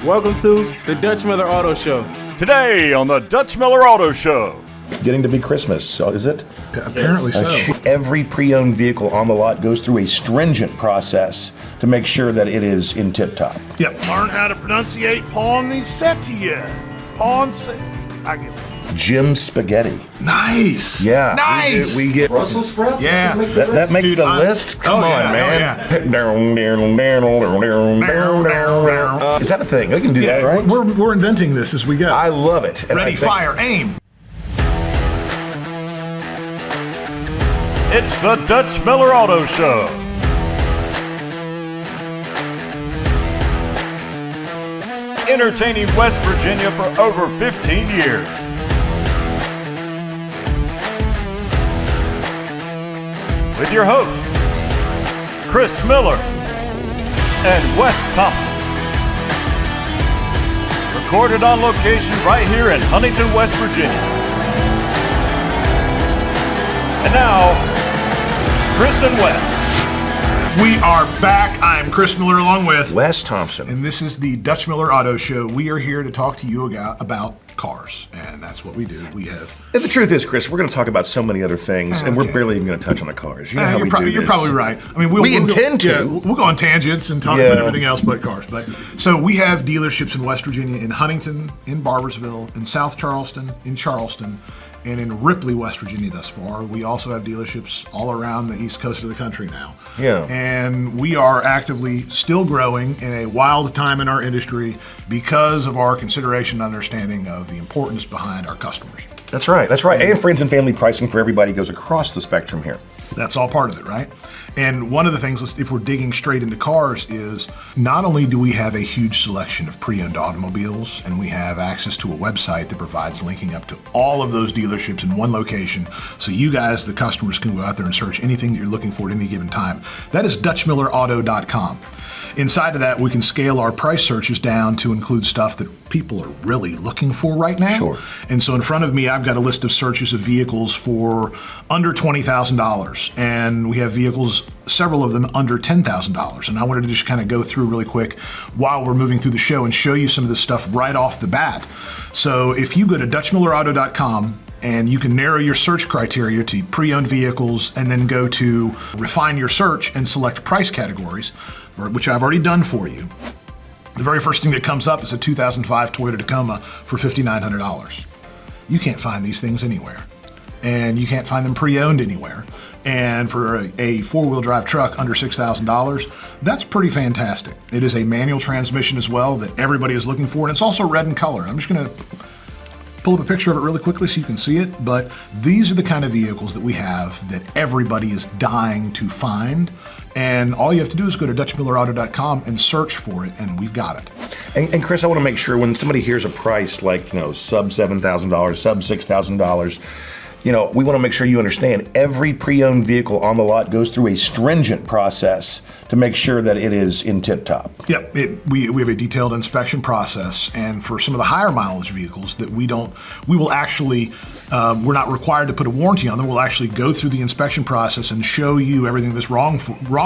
Welcome to the Dutch Miller Auto Show. Today on the Dutch Miller Auto Show. Getting to be Christmas, is it? Apparently so. Every pre-owned vehicle on the lot goes through a stringent process to make sure that it is in tip-top. Yep. Learn how to pronunciate Ponsetia. I get it. Jim Spaghetti. Nice. Yeah. Nice. We get Brussels sprouts? Yeah. that makes Dude, the list. Come on, man. Is that a thing? We can do that, right? We're inventing this as we go. I love it. And Ready, fire, aim. It's the Dutch Miller Auto Show. Entertaining West Virginia for over 15 years. With your host, Chris Miller and Wes Thompson. Recorded on location right here in Huntington, West Virginia. And now, Chris and Wes. We are back. I'm Chris Miller along with Wes Thompson. And this is the Dutch Miller Auto Show. We are here to talk to you about cars, and that's what we do. We have. And the truth is, Chris, we're going to talk about so many other things, and we're Okay. barely even going to touch on the cars. You know how You're we probably, do you're this. probably right. I mean, We intend to. Yeah, we'll go on tangents and talk about everything else but cars. But so we have dealerships in West Virginia, in Huntington, in Barbersville, in South Charleston, in Charleston, and in Ripley, West Virginia thus far. We also have dealerships all around the east coast of the country now. Yeah. And we are actively still growing in a wild time in our industry because of our consideration and understanding of the importance behind our customers. That's right. That's right. And friends and family pricing for everybody goes across the spectrum here. That's all part of it, right? And one of the things, if we're digging straight into cars, is not only do we have a huge selection of pre-owned automobiles, and we have access to a website that provides linking up to all of those dealerships in one location, so you guys, the customers, can go out there and search anything that you're looking for at any given time. That is DutchMillerAuto.com. Inside of that, we can scale our price searches down to include stuff that people are really looking for right now. Sure. And so in front of me, I've got a list of searches of vehicles for under $20,000. And we have vehicles, several of them under $10,000. And I wanted to just kind of go through really quick while we're moving through the show and show you some of this stuff right off the bat. So if you go to DutchMillerAuto.com, and you can narrow your search criteria to pre-owned vehicles and then go to refine your search and select price categories, which I've already done for you. The very first thing that comes up is a 2005 Toyota Tacoma for $5,900. You can't find these things anywhere. And you can't find them pre-owned anywhere. And for a four-wheel drive truck under $6,000, that's pretty fantastic. It is a manual transmission as well that everybody is looking for, and it's also red in color. I'm just going to pull up a picture of it really quickly so you can see it, but these are the kind of vehicles that we have that everybody is dying to find. And all you have to do is go to DutchMillerAuto.com and search for it, and we've got it. And Chris, I want to make sure when somebody hears a price like, sub $7,000, sub $6,000, we want to make sure you understand every pre-owned vehicle on the lot goes through a stringent process to make sure that it is in tip-top. Yep, we have a detailed inspection process, and for some of the higher mileage vehicles that we will actually, we're not required to put a warranty on them. We'll actually go through the inspection process and show you everything that's wrong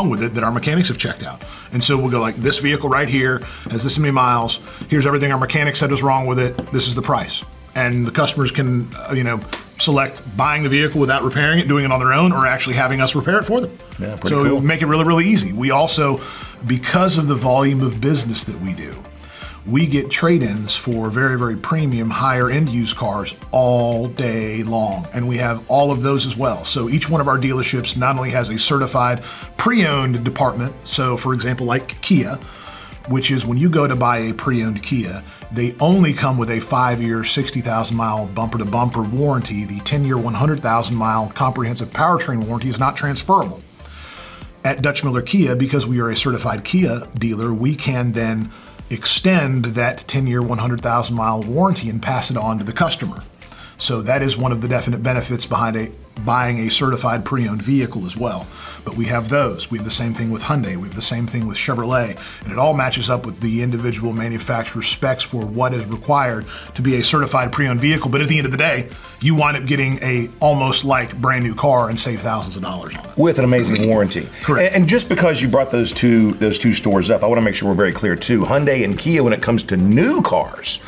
with it that our mechanics have checked out. And so we'll go like, this vehicle right here has this many miles. Here's everything our mechanics said was wrong with it. This is the price. And the customers can, select buying the vehicle without repairing it, doing it on their own, or actually having us repair it for them. Yeah, pretty so cool. Make it really, really easy. We also, because of the volume of business that we do, we get trade-ins for very, very premium, higher-end used cars all day long. And we have all of those as well. So each one of our dealerships not only has a certified pre-owned department, so for example, like Kia, which is when you go to buy a pre-owned Kia, they only come with a 5-year, 60,000-mile bumper-to-bumper warranty. The 10-year, 100,000-mile comprehensive powertrain warranty is not transferable. At Dutch Miller Kia, because we are a certified Kia dealer, we can then extend that 10-year, 100,000-mile warranty and pass it on to the customer. So that is one of the definite benefits behind buying a certified pre-owned vehicle as well. But we have those. We have the same thing with Hyundai. We have the same thing with Chevrolet. And it all matches up with the individual manufacturer specs for what is required to be a certified pre-owned vehicle. But at the end of the day, you wind up getting a almost like brand new car and save thousands of dollars on it. With an amazing warranty. Correct. And just because you brought those two stores up, I want to make sure we're very clear too. Hyundai and Kia, when it comes to new cars,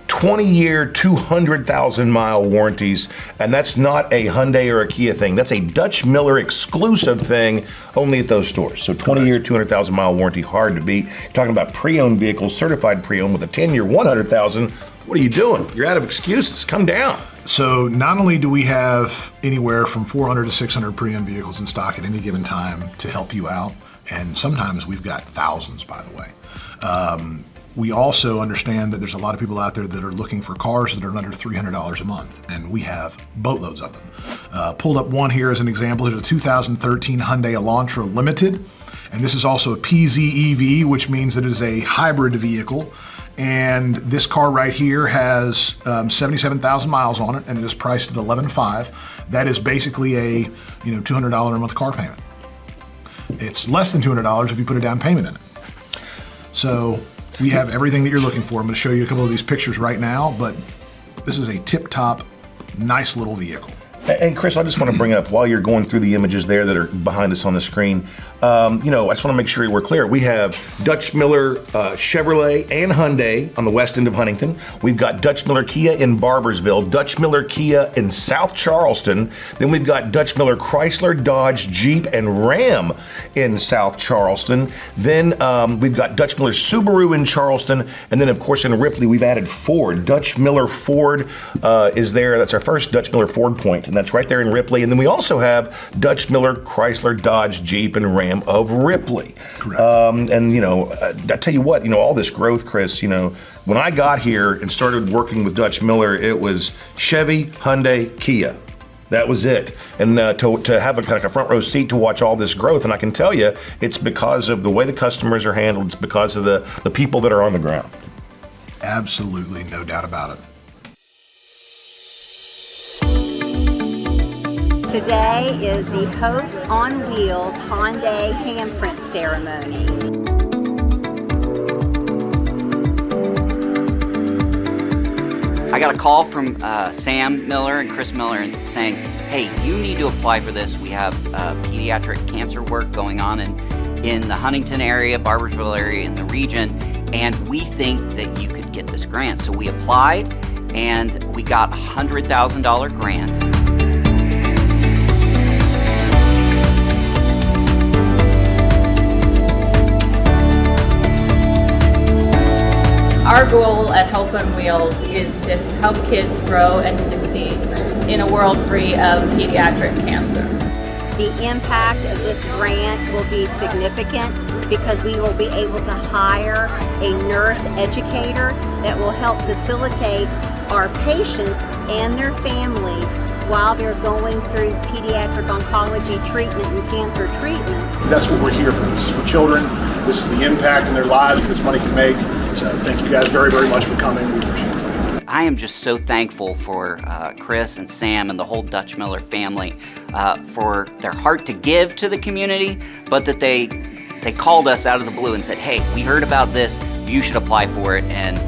20-year, 200,000-mile warranties, and that's not a Hyundai or a Kia thing. That's a Dutch Miller exclusive thing only at those stores. So 20-year, 200,000-mile warranty, hard to beat. You're talking about pre-owned vehicles, certified pre-owned with a 10-year, 100,000. What are you doing? You're out of excuses. Come down. So not only do we have anywhere from 400 to 600 pre-owned vehicles in stock at any given time to help you out, and sometimes we've got thousands, by the way. We also understand that there's a lot of people out there that are looking for cars that are under $300 a month, and we have boatloads of them. Pulled up one here as an example. There's a 2013 Hyundai Elantra Limited, and this is also a PZEV, which means that it is a hybrid vehicle. And this car right here has 77,000 miles on it, and it is priced at $11,500. That is basically a $200 a month car payment. It's less than $200 if you put a down payment in it. So we have everything that you're looking for. I'm going to show you a couple of these pictures right now, but this is a tip-top, nice little vehicle. And Chris, I just want to bring up, while you're going through the images there that are behind us on the screen, I just want to make sure we're clear. We have Dutch Miller Chevrolet and Hyundai on the west end of Huntington. We've got Dutch Miller Kia in Barbersville, Dutch Miller Kia in South Charleston. Then we've got Dutch Miller Chrysler, Dodge, Jeep, and Ram in South Charleston. Then we've got Dutch Miller Subaru in Charleston. And then, of course, in Ripley, we've added Ford. Dutch Miller Ford is there. That's our first Dutch Miller Ford point. And that's right there in Ripley. And then we also have Dutch Miller, Chrysler, Dodge, Jeep, and Ram of Ripley. Correct. I tell you what, all this growth, Chris, when I got here and started working with Dutch Miller, it was Chevy, Hyundai, Kia. That was it. And to have a kind of a front row seat to watch all this growth, and I can tell you, it's because of the way the customers are handled. It's because of the people that are on the ground. Absolutely, no doubt about it. Today is the Hope on Wheels Hyundai handprint ceremony. I got a call from Sam Miller and Chris Miller saying, hey, you need to apply for this. We have pediatric cancer work going on in the Huntington area, Barbersville area, in the region, and we think that you could get this grant. So we applied, and we got a $100,000 grant. Our goal at Hope on Wheels is to help kids grow and succeed in a world free of pediatric cancer. The impact of this grant will be significant because we will be able to hire a nurse educator that will help facilitate our patients and their families while they're going through pediatric oncology treatment and cancer treatments. That's what we're here for. This is for children. This is the impact in their lives that this money can make. So thank you guys very, very much for coming. We appreciate it. I am just so thankful for Chris and Sam and the whole Dutch Miller family for their heart to give to the community, but that they called us out of the blue and said, hey, we heard about this, you should apply for it. And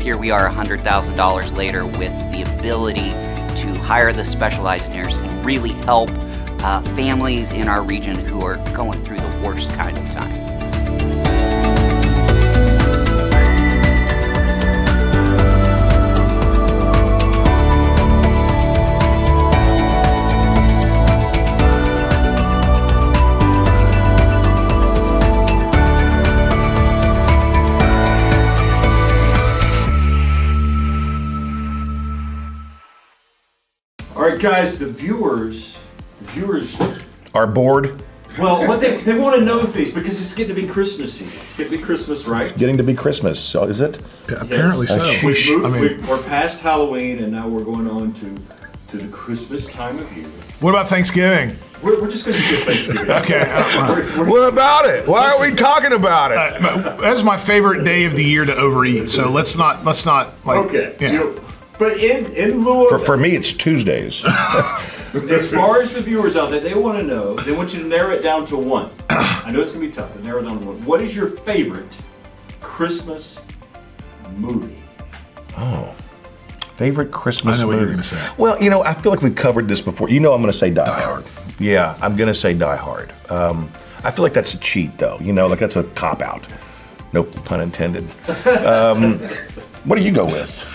here we are $100,000 later with the ability to hire the specialized nurse and really help families in our region who are going through the worst kind of time. All right, guys, the viewers Our board, well, what they want to know things because it's getting to be Christmassy. It's getting to be Christmas, right? getting to be Christmas, so is it? Yeah, apparently so. We're past Halloween, and now we're going on to the Christmas time of year. What about Thanksgiving? We're just going to skip Thanksgiving. Okay. What about it? Why are we talking about it? That's my favorite day of the year to overeat. So let's not like. Okay. Yeah. But in lieu of For me, it's Tuesdays. as far as the viewers out there, they want to know. They want you to narrow it down to one. I know it's gonna be tough, but narrow it down to one. What is your favorite Christmas movie? Oh, favorite Christmas I know movie? what you're gonna say. Well, you know, I feel like we've covered this before. You know, I'm gonna say Die Hard. Yeah, I'm gonna say Die Hard. I feel like that's a cheat, though. You know, like that's a cop out. Nope, pun intended. What do you go with?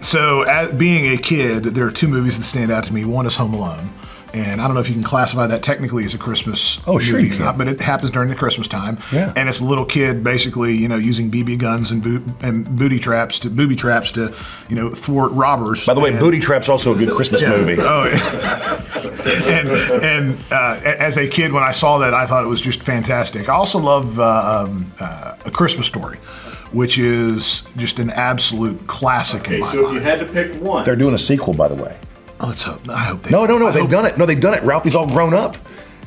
So, as being a kid, there are two movies that stand out to me. One is Home Alone. And I don't know if you can classify that technically as a Christmas sure movie you or can. not, but it happens during the Christmas time. Yeah. And it's a little kid basically, you know, using BB guns and booby traps to, you know, thwart robbers. By the way, And- Booty Trap's also a good Christmas movie. Oh, yeah. and as a kid, when I saw that, I thought it was just fantastic. I also love A Christmas Story, which is just an absolute classic in Okay, my so if you mind. had to pick one, They're doing a sequel, by the way. Let's hope. I hope they. No, I they've hope- done it. No, they've done it. Ralphie's all grown up.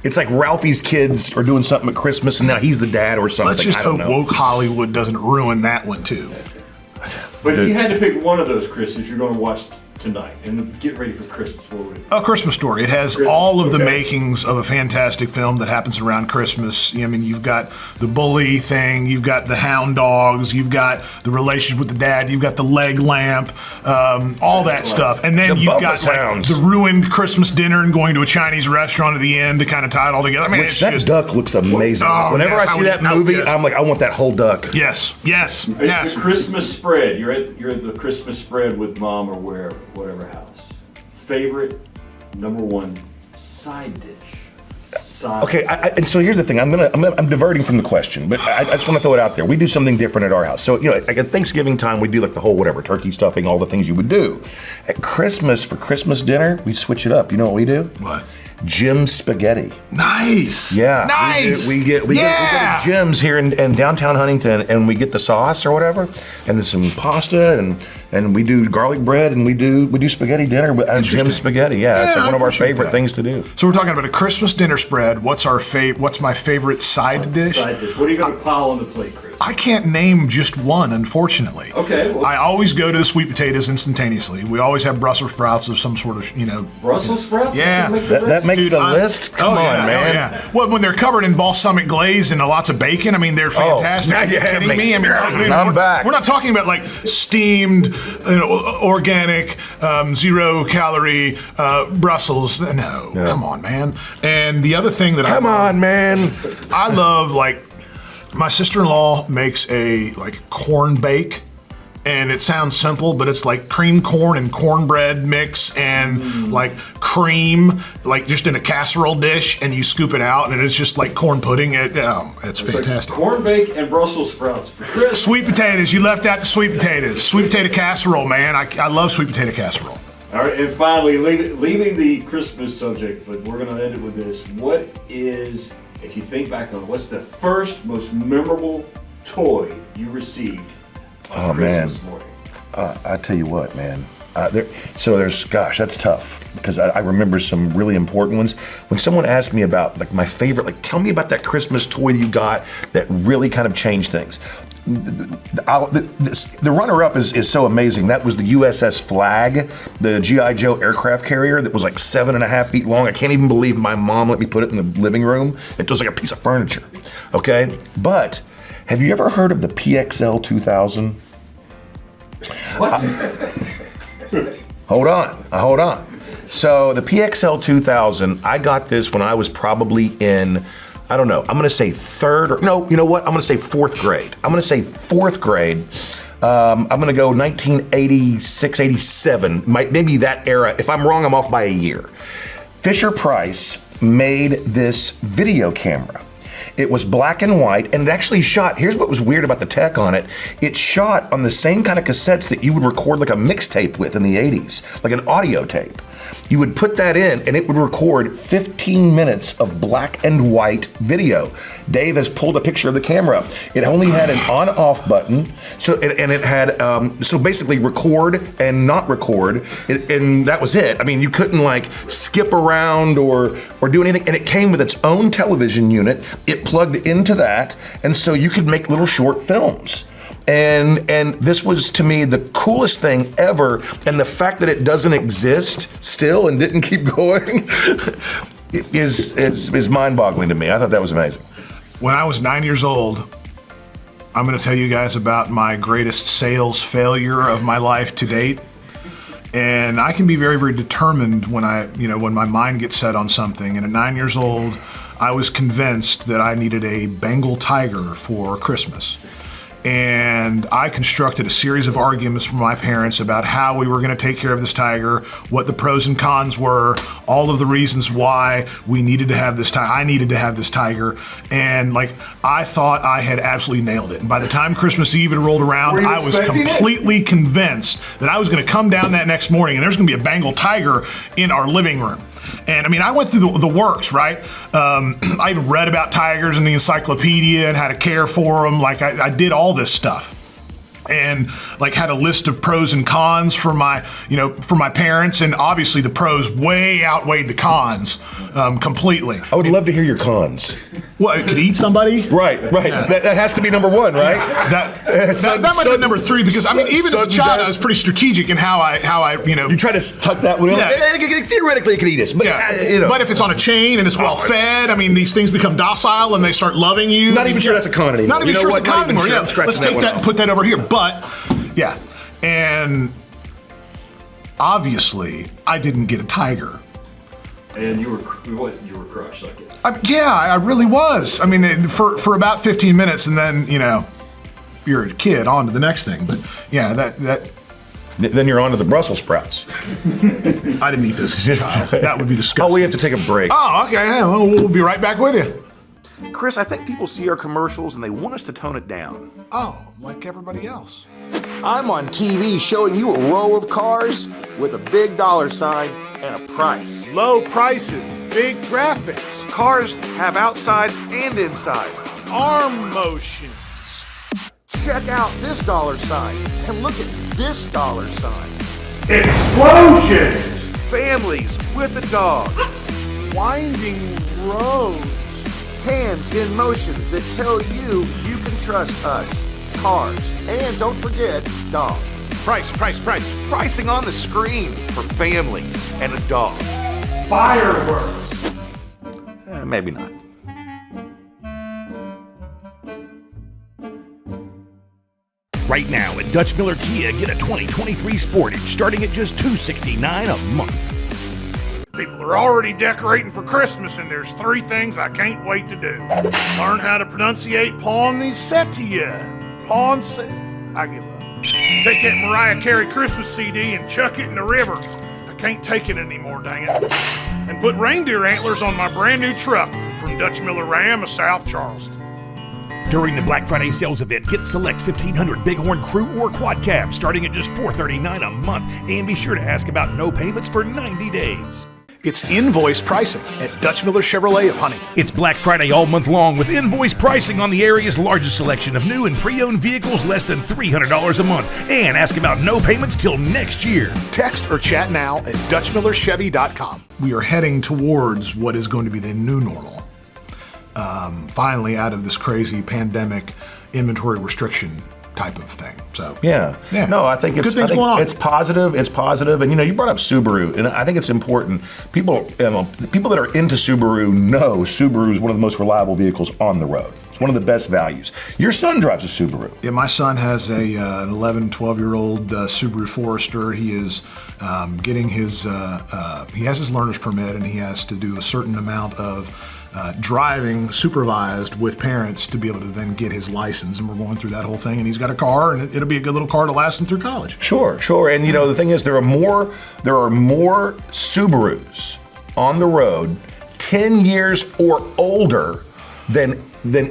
It's like Ralphie's kids are doing something at Christmas, and now he's the dad or something. Let's just I don't hope know. woke Hollywood doesn't ruin that one too. but if you had to pick one of those, Chris, that you're going to watch tonight and get ready for Christmas, what would it be? A Christmas Story. It has Christmas, all of the okay. makings of a fantastic film that happens around Christmas. I mean, you've got the bully thing, you've got the hound dogs, you've got the relationship with the dad, you've got the leg lamp, all that stuff. And then The you've got Bubba like, sounds. the ruined Christmas dinner and going to a Chinese restaurant at the end to kind of tie it all together. I mean, Which it's that just... duck looks amazing. Oh, Whenever yes, I see that I would- movie, yes. I'm like, I want that whole duck. Yes, yes, It's yes. the Christmas spread. You're at the Christmas spread with mom or wherever, whatever house. Favorite number one side dish. Side. Okay, and so here's the thing. I'm diverting from the question, but I just want to throw it out there. We do something different at our house. So you know, like at Thanksgiving time, we do like the whole whatever turkey stuffing, all the things you would do. At Christmas for Christmas dinner, we switch it up. You know what we do? What? Jim's spaghetti. Nice. Yeah, Nice. We go to Jim's here in downtown Huntington, and we get the sauce or whatever, and then some pasta, and we do garlic bread, and we do spaghetti dinner with Jim's spaghetti. Yeah, it's Yeah, like one I of our appreciate favorite that. things to do. So we're talking about a Christmas dinner spread. What's my favorite side dish? Side dish. What are you going to pile on the plate, Chris? I can't name just one, unfortunately. Okay, well- I always go to the sweet potatoes instantaneously. We always have Brussels sprouts of some sort of, you know. Brussels sprouts? Yeah. That makes Dude, the list. Come on, yeah, man. Oh, yeah. Well, when they're covered in balsamic glaze and lots of bacon, I mean, they're fantastic. now Are you you have kidding me. me? I mean, I'm we're, back. We're not talking about like steamed, you know, organic, 0-calorie Brussels. No, come on, man. And the other thing that Come on, man. I love, like, my sister-in-law makes a like corn bake, and it sounds simple, but it's like cream corn and cornbread mix and like cream, like just in a casserole dish, and you scoop it out, and it's just like corn pudding. It's fantastic. Corn bake and Brussels sprouts for Chris. Sweet potatoes. You left out the sweet potatoes. Sweet potato casserole, man. I love sweet potato casserole. All right, and finally, leaving the Christmas subject, but we're going to end it with this. What is, if you think back on, what's the first most memorable toy you received on Christmas morning? I tell you what, man. Gosh, that's tough because I remember some really important ones. When someone asked me about like my favorite, like tell me about that Christmas toy you got that really kind of changed things. The runner-up is so amazing. That was the USS Flag, the G.I. Joe aircraft carrier that was like 7.5 feet long. I can't even believe my mom let me put it in the living room. It was like a piece of furniture. Okay, but have you ever heard of the PXL 2000? Hold on. So the PXL 2000, I got this when I was probably in, I don't know, I'm gonna say I'm gonna say fourth grade. I'm gonna go 1986, 87, maybe that era. If I'm wrong, I'm off by a year. Fisher Price made this video camera. It was black and white, and it actually shot. Here's what was weird about the tech on it. It shot on the same kind of cassettes that you would record like a mixtape with in the 80s, like an audio tape. You would put that in, and it would record 15 minutes of black and white video. Dave has pulled a picture of the camera. It only had an on-off button, and it had so basically record and not record, and that was it. I mean, you couldn't like skip around or do anything, and it came with its own television unit. It plugged into that, and so you could make little short films. And this was, to me, the coolest thing ever. And the fact that it doesn't exist still and didn't keep going is mind-boggling to me. I thought that was amazing. When I was 9 years old, I'm going to tell you guys about my greatest sales failure of my life to date. And I can be very, very determined when when my mind gets set on something. And at 9 years old, I was convinced that I needed a Bengal tiger for Christmas. And I constructed a series of arguments from my parents about how we were going to take care of this tiger, what the pros and cons were, all of the reasons why we needed to have this tiger. I needed to have this tiger. And I thought I had absolutely nailed it. And by the time Christmas Eve had rolled around, I was completely convinced that I was going to come down that next morning and there's going to be a Bengal tiger in our living room. And I went through the works, right? I read about tigers in the encyclopedia and how to care for them. I did all this stuff. And had a list of pros and cons for my parents, and obviously the pros way outweighed the cons completely. I would love to hear your cons. What, it could eat somebody? Right. Yeah. That has to be number one, right? That might be number three, because even as a child, I was pretty strategic in how I You try to tuck that one in. Yeah. Theoretically, it could eat us, but But if it's on a chain and it's well fed, these things become docile and they start loving you. Not even sure that's a con anymore. Not even sure it's a con anymore. Yeah. Let's take that and put that over here. But yeah, and obviously I didn't get a tiger. And you were crushed, I guess. I really was. For about 15 minutes, and then you're a kid, on to the next thing. But yeah, that. Then you're on to the Brussels sprouts. I didn't eat those as a child. That would be disgusting. Oh, we have to take a break. Oh, okay. Yeah, well, we'll be right back with you. Chris, I think people see our commercials and they want us to tone it down. Oh, like everybody else. I'm on TV showing you a row of cars with a big dollar sign and a price. Low prices, big graphics, Cars have outsides and insides. arm motions. Check out this dollar sign and look at this dollar sign. Explosions! Families with a dog. Winding roads. Hands in motions that tell you you can trust us. Cars. And don't forget, dog. Price. Pricing on the screen for families and a dog. Fireworks. Maybe not. Right now at Dutch Miller Kia, get a 2023 Sportage starting at just $269 a month. People are already decorating for Christmas, and there's 3 things I can't wait to do. Learn how to pronunciate Poinsettia. I give up. Take that Mariah Carey Christmas CD and chuck it in the river. I can't take it anymore, dang it. And put reindeer antlers on my brand new truck from Dutch Miller Ram of South Charleston. During the Black Friday sales event, get select 1500 Bighorn Crew or Quad Cab starting at just $439 a month. And be sure to ask about no payments for 90 days. It's invoice pricing at Dutch Miller Chevrolet of Huntington. It's Black Friday all month long with invoice pricing on the area's largest selection of new and pre-owned vehicles less than $300 a month. And ask about no payments till next year. Text or chat now at DutchMillerChevy.com. We are heading towards what is going to be the new normal. Finally, out of this crazy pandemic inventory restriction type of thing. So yeah. No, I think it's positive. It's positive, and you brought up Subaru, and I think it's important. People that are into Subaru know Subaru is one of the most reliable vehicles on the road. It's one of the best values. Your son drives a Subaru. Yeah, my son has an 11, 12-year-old Subaru Forester. He is getting his he has his learner's permit, and he has to do a certain amount of driving supervised with parents to be able to then get his license, and we're going through that whole thing, and he's got a car, and it'll be a good little car to last him through college. Sure, and the thing is, there are more Subarus on the road 10 years or older than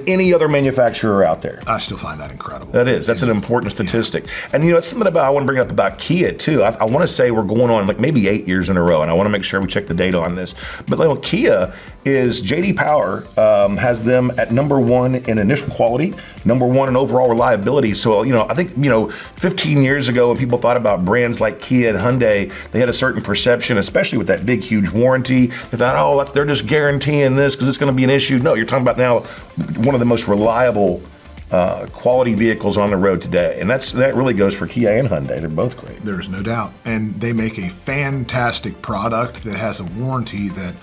any other manufacturer out there. I still find that incredible. That's an important statistic. And it's something I want to bring up about Kia too. I want to say we're going on maybe 8 years in a row, and I want to make sure we check the data on this. But Kia is, J.D. Power has them at number 1 in initial quality, number 1 in overall reliability. So I think 15 years ago when people thought about brands like Kia and Hyundai, they had a certain perception, especially with that big huge warranty. They thought, they're just guaranteeing this because it's going to be an issue. No, you're talking about now one of the most reliable quality vehicles on the road today, and that really goes for Kia and Hyundai. They're both great. There's no doubt, and they make a fantastic product that has a warranty that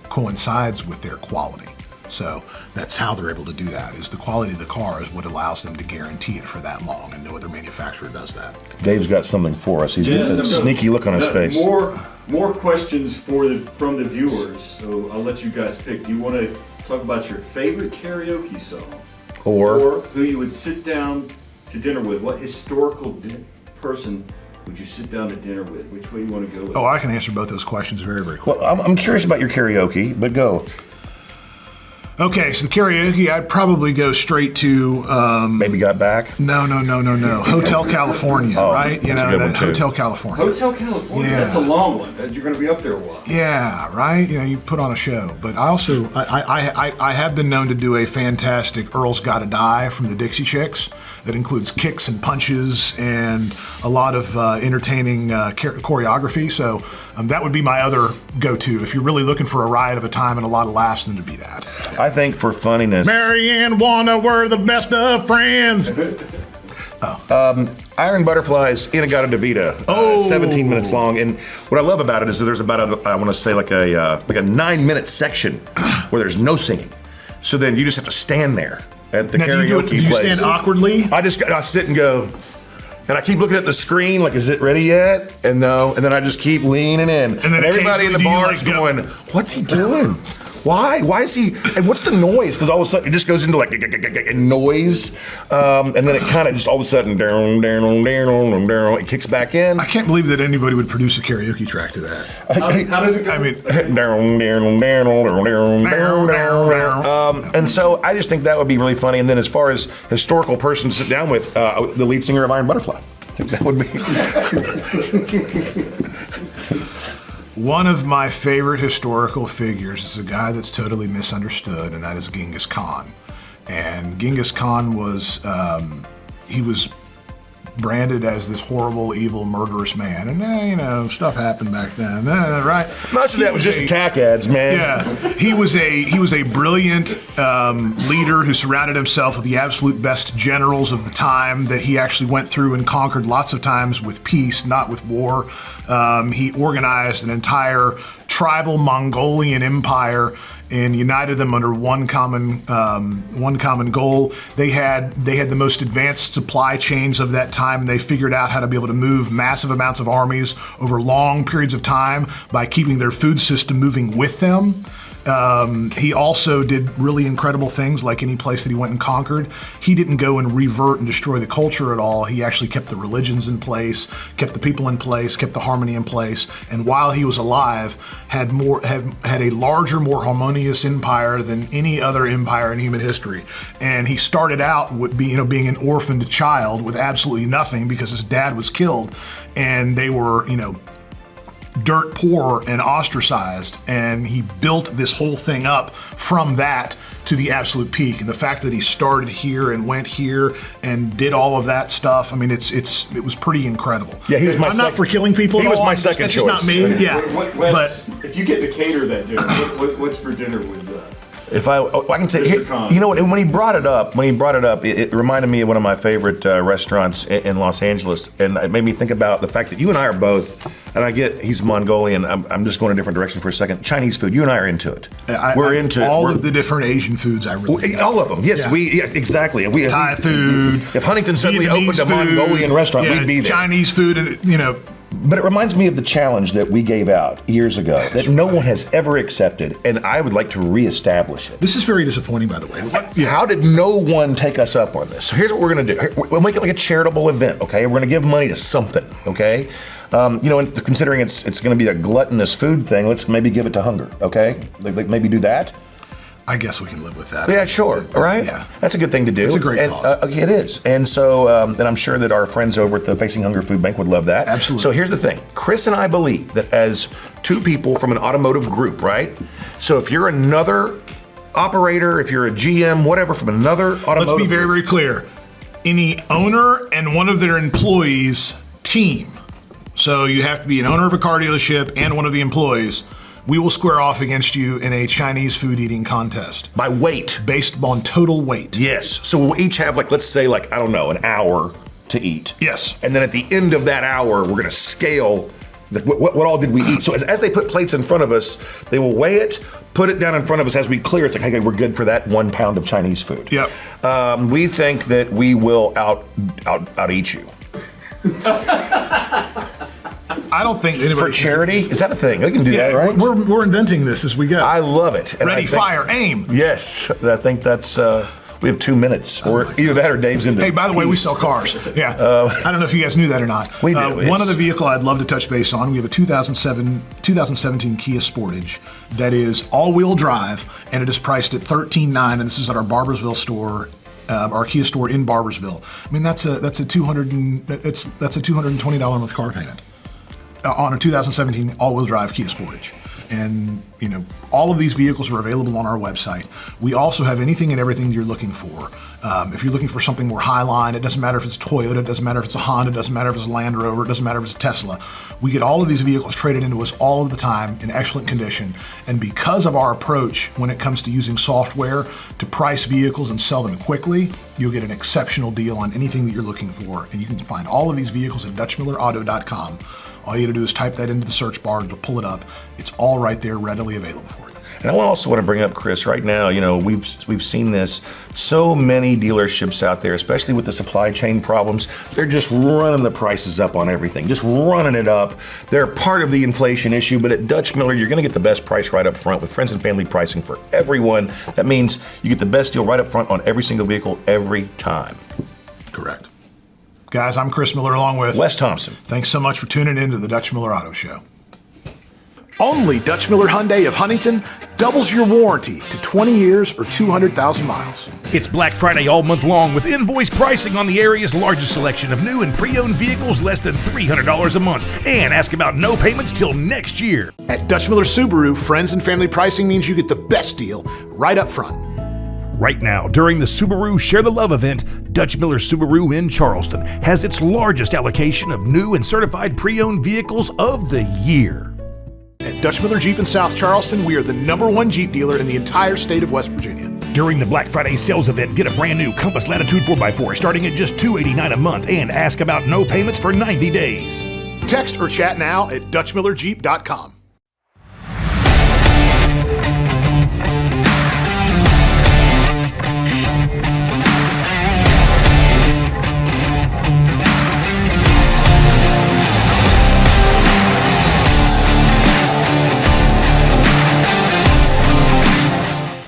coincides with their quality. So that's how they're able to do that. Is the quality of the car is what allows them to guarantee it for that long, and no other manufacturer does that. Dave's got something for us. He's got that sneaky look on his face. More questions from the viewers. So I'll let you guys pick. Do you want to talk about your favorite karaoke song, or who you would sit down to dinner with? What historical person would you sit down to dinner with? Which way you want to go with? Oh, I can answer both those questions very, very quickly. Well, I'm curious about your karaoke, but go. Okay, so the karaoke, I'd probably go straight to Baby Got Back. No. Hotel California, right? That's a good one, too. Hotel California. Hotel California. Yeah. That's a long one. You're going to be up there a while. Yeah, right. You put on a show. But I also I have been known to do a fantastic Earl's Gotta Die from the Dixie Chicks that includes kicks and punches and a lot of entertaining choreography. So that would be my other go-to. If you're really looking for a ride of a time and a lot of laughs, then to be that. I think for funniness, Mary and Wanda were the best of friends. Iron Butterflies, Inagata Devita, 17 minutes long. And what I love about it is that there's about I want to say like a 9-minute section where there's no singing. So then you just have to stand there at the karaoke do you place. stand awkwardly? I sit and go, and I keep looking at the screen like, is it ready yet? And no, and then I just keep leaning in. And then everybody in the bar is going, what's he doing? Why? Why is he? And what's the noise? Because all of a sudden it just goes into like a noise, and then it kind of just all of a sudden it kicks back in. I can't believe that anybody would produce a karaoke track to that. How does it go? I mean, and so I just think that would be really funny. And then as far as historical person to sit down with, the lead singer of Iron Butterfly, I think that would be. One of my favorite historical figures is a guy that's totally misunderstood, and that is Genghis Khan. And Genghis Khan was, he was branded as this horrible, evil, murderous man. And, stuff happened back then, right? Most of that was just attack ads, man. Yeah. He was a brilliant leader who surrounded himself with the absolute best generals of the time that he actually went through and conquered lots of times with peace, not with war. He organized an entire tribal Mongolian empire and united them under one common goal. They had the most advanced supply chains of that time, and they figured out how to be able to move massive amounts of armies over long periods of time by keeping their food system moving with them. He also did really incredible things, like any place that he went and conquered. He didn't go and revert and destroy the culture at all. He actually kept the religions in place, kept the people in place, kept the harmony in place, and while he was alive, had a larger, more harmonious empire than any other empire in human history. And he started out with being an orphaned child with absolutely nothing because his dad was killed, and they were dirt poor and ostracized, and he built this whole thing up from that to the absolute peak. And the fact that he started here and went here and did all of that stuff, I mean, it was pretty incredible. Yeah, he was my I'm not for killing people. He was my second choice. That's just not me. Yeah, Wes, if you get to cater that dinner, what's for dinner with If I can say, you know what? When he brought it up, it reminded me of one of my favorite restaurants in Los Angeles, and it made me think about the fact that you and I are both, and I get he's Mongolian. I'm just going a different direction for a second. Chinese food. You and I are into it. We're into all of the different Asian foods. All of them. Yes, yeah. Exactly. Thai food. If Huntington suddenly Vietnamese opened a Mongolian restaurant, we'd be there. Chinese food, But it reminds me of the challenge that we gave out years ago that no one has ever accepted, and I would like to reestablish it. This is very disappointing, by the way. How did no one take us up on this? So here's what we're going to do. We'll make it like a charitable event, okay? We're going to give money to something, okay? And considering it's going to be a gluttonous food thing, let's maybe give it to hunger, okay? Like maybe do that. I guess we can live with that. Yeah, sure. All right. Yeah, that's a good thing to do. It's a great cause. It is, and so and I'm sure that our friends over at the Facing Hunger Food Bank would love that. Absolutely. So here's the thing: Chris and I believe that as two people from an automotive group, right? So if you're another operator, if you're a GM, whatever, from another automotive, let's be very, very clear: any owner and one of their employees team. So you have to be an owner of a car dealership and one of the employees. we will square off against you in a Chinese food eating contest. By weight. Based on total weight. Yes. So we'll each have, like, let's say, like, I don't know, an hour to eat. Yes. And then at the end of that hour, we're going to scale what all did we eat. So as they put plates in front of us, they will weigh it, put it down in front of us as we clear. It's like, hey, we're good for that 1 pound of Chinese food. Yep. We think that we will out eat you. I don't think anybody... For charity? Is that a thing? We can do that, right? We're inventing this as we go. I love it. And Ready, fire, aim. Yes. I think that's... we have 2 minutes. Or either that or Dave's into Hey, by the way, we sell cars. Yeah. I don't know if you guys knew that or not. We do. One other vehicle I'd love to touch base on, we have a 2017 Kia Sportage that is all-wheel drive, and it is priced at $13,900, and this is at our Barbersville store, our Kia store in Barbersville. I mean, that's a $220 a month car payment on a 2017 all-wheel drive Kia Sportage. And, you know, all of these vehicles are available on our website. We also have anything and everything you're looking for. If you're looking for something more highline, it doesn't matter if it's Toyota, it doesn't matter if it's a Honda, it doesn't matter if it's a Land Rover, it doesn't matter if it's a Tesla. We get all of these vehicles traded into us all of the time in excellent condition. And because of our approach when it comes to using software to price vehicles and sell them quickly, you'll get an exceptional deal on anything that you're looking for. And you can find all of these vehicles at DutchMillerAuto.com. All you got to do is type that into the search bar to pull it up. It's all right there, readily available for you. And I also want to bring up, Chris, right now, you know, we've seen this. So many dealerships out there, especially with the supply chain problems, they're just running the prices up on everything, just running it up. They're part of the inflation issue, but at Dutch Miller, you're going to get the best price right up front with friends and family pricing for everyone. That means you get the best deal right up front on every single vehicle every time. Correct. Guys, I'm Chris Miller along with Wes Thompson. Thanks so much for tuning in to the Dutch Miller Auto Show. Only Dutch Miller Hyundai of Huntington doubles your warranty to 20 years or 200,000 miles. It's Black Friday all month long with invoice pricing on the area's largest selection of new and pre-owned vehicles less than $300 a month. And ask about no payments till next year. At Dutch Miller Subaru, friends and family pricing means you get the best deal right up front. Right now, during the Subaru Share the Love event, Dutch Miller Subaru in Charleston has its largest allocation of new and certified pre-owned vehicles of the year. At Dutch Miller Jeep in South Charleston, we are the #1 Jeep dealer in the entire state of West Virginia. During the Black Friday sales event, get a brand new Compass Latitude 4x4 starting at just $289 a month and ask about no payments for 90 days. Text or chat now at DutchMillerJeep.com.